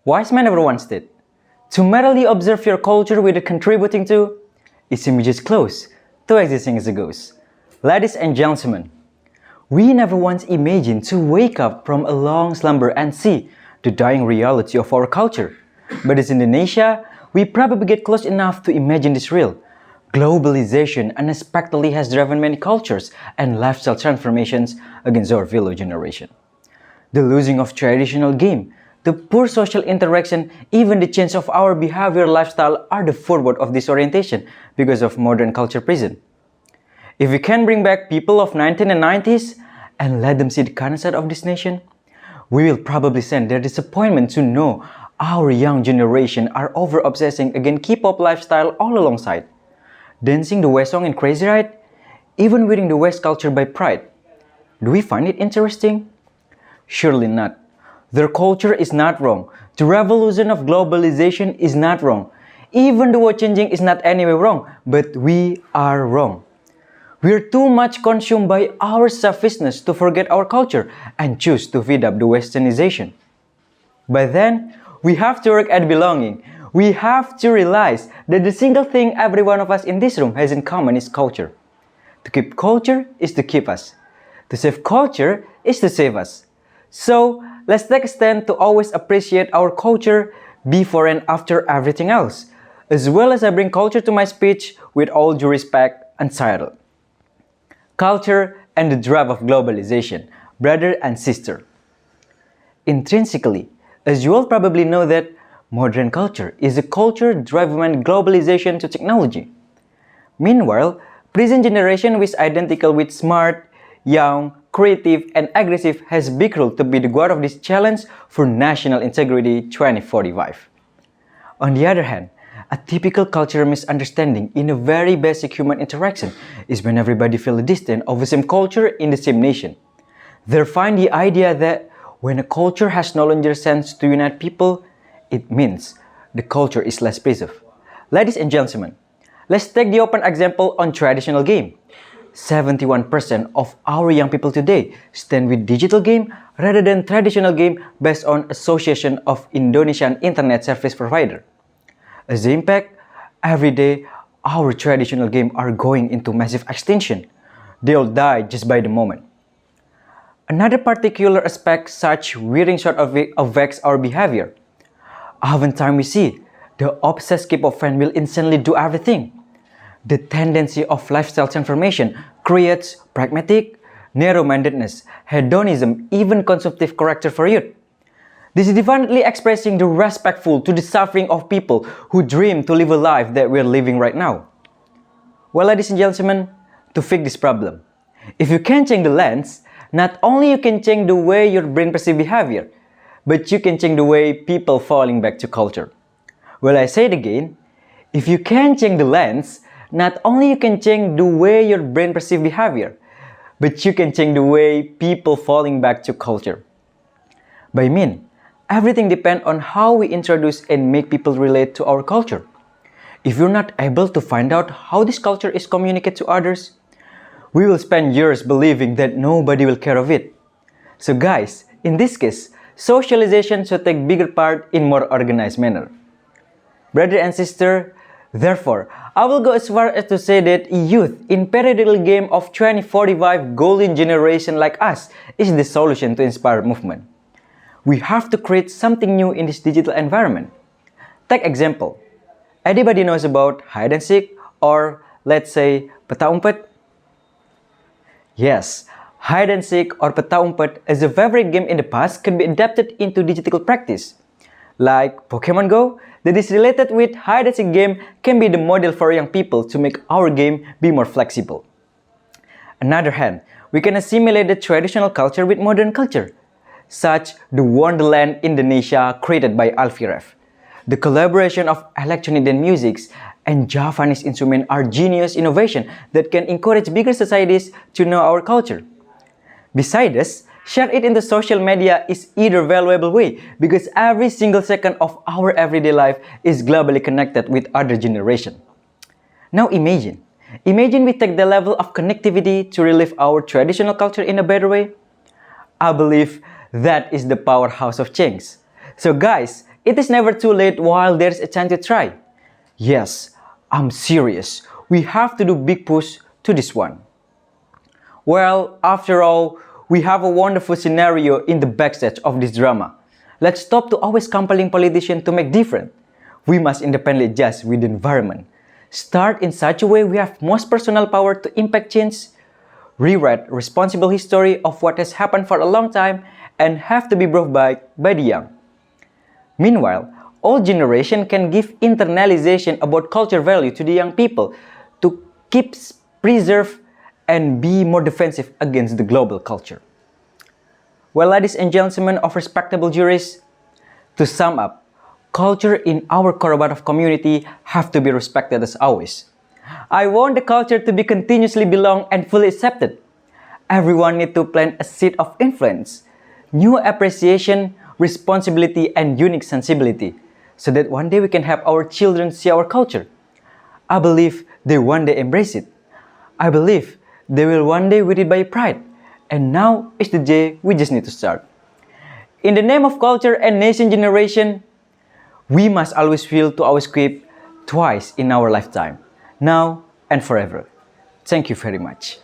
Wise man ever once did. To merely observe your culture without contributing to, its images close to existing as a ghost. Ladies and gentlemen, we never once imagined to wake up from a long slumber and see the dying reality of our culture. But as Indonesia, we probably get close enough to imagine this real. Globalization unexpectedly has driven many cultures and lifestyle transformations against our fellow generation. The losing of traditional game, the poor social interaction, even the change of our behavior lifestyle are the forward of disorientation because of modern culture prison. If we can bring back people of 1990s and let them see the current side of this nation, we will probably send their disappointment to know our young generation are over-obsessing against K-pop lifestyle all alongside. Dancing the West song in Crazy Ride, even wearing the West culture by pride. Do we find it interesting? Surely not. Their culture is not wrong. The revolution of globalization is not wrong. Even the world changing is not anyway wrong, but we are wrong. We are too much consumed by our selfishness to forget our culture and choose to feed up the westernization. But then, we have to work at belonging. We have to realize that the single thing every one of us in this room has in common is culture. To keep culture is to keep us. To save culture is to save us. So, let's take a stand to always appreciate our culture before and after everything else, as well as I bring culture to my speech with all due respect untitled. Culture and the drive of globalization, brother and sister. Intrinsically, as you all probably know that modern culture is a culture driven by globalization to technology. Meanwhile, present generation is identical with smart, young, creative, and aggressive has big role to be the guard of this challenge for national integrity 2045. On the other hand, a typical cultural misunderstanding in a very basic human interaction is when everybody feels distant of the same culture in the same nation. They find the idea that when a culture has no longer sense to unite people, it means the culture is less passive. Ladies and gentlemen, let's take the open example on traditional game. 71% of our young people today stand with digital game rather than traditional game based on Association of Indonesian Internet Service Provider. As the impact, every day our traditional games are going into massive extinction. They all die just by the moment. Another particular aspect such wearing short affects our behavior. Oftentimes we see the obsessed K-pop fan will instantly do everything. The tendency of lifestyle transformation creates pragmatic, narrow-mindedness, hedonism, even consumptive character for youth. This is definitely expressing the respectful to the suffering of people who dream to live a life that we're living right now. Well, ladies and gentlemen, to fix this problem, if you can change the lens, not only you can change the way your brain perceives behavior, but you can change the way people falling back to culture. Well, I say it again, if you can change the lens, not only you can change the way your brain perceives behavior, but you can change the way people falling back to culture. By mean, everything depends on how we introduce and make people relate to our culture. If you're not able to find out how this culture is communicated to others, we will spend years believing that nobody will care of it. So guys, in this case, socialization should take bigger part in more organized manner. Brother and sister, therefore, I will go as far as to say that youth in parallel game of 2045 golden generation like us is the solution to inspire movement. We have to create something new in this digital environment. Take example, anybody knows about hide and seek or let's say peta umpet? Yes, hide and seek or peta umpet as a favorite game in the past can be adapted into digital practice. Like Pokemon Go, that is related with hide and seek game can be the model for young people to make our game be more flexible. Another hand, we can assimilate the traditional culture with modern culture, such the Wonderland Indonesia created by Alfiref. The collaboration of electronic dance music and Javanese instruments are genius innovation that can encourage bigger societies to know our culture. Besides this, share it in the social media is either valuable way because every single second of our everyday life is globally connected with other generation. Now imagine we take the level of connectivity to relive our traditional culture in a better way. I believe that is the powerhouse of change. So guys, It is never too late while there's a chance to try. Yes, I'm serious. We have to do big push to this one. Well, after all, we have a wonderful scenario in the backstage of this drama. Let's stop to always compelling politicians to make different. We must independently adjust with the environment. Start in such a way we have most personal power to impact change. Rewrite responsible history of what has happened for a long time and have to be brought back by the young. Meanwhile, all generation can give internalization about culture value to the young people to keep preserve and be more defensive against the global culture. Well, ladies and gentlemen of respectable juries, to sum up, culture in our Korobatov community have to be respected as always. I want the culture to be continuously belong and fully accepted. Everyone need to plant a seed of influence, new appreciation, responsibility, and unique sensibility, so that one day we can have our children see our culture. I believe they one day embrace it. I believe they will one day wear it by pride. And now is the day we just need to start. In the name of culture and nation generation, we must always feel to always keep twice in our lifetime, now and forever. Thank you very much.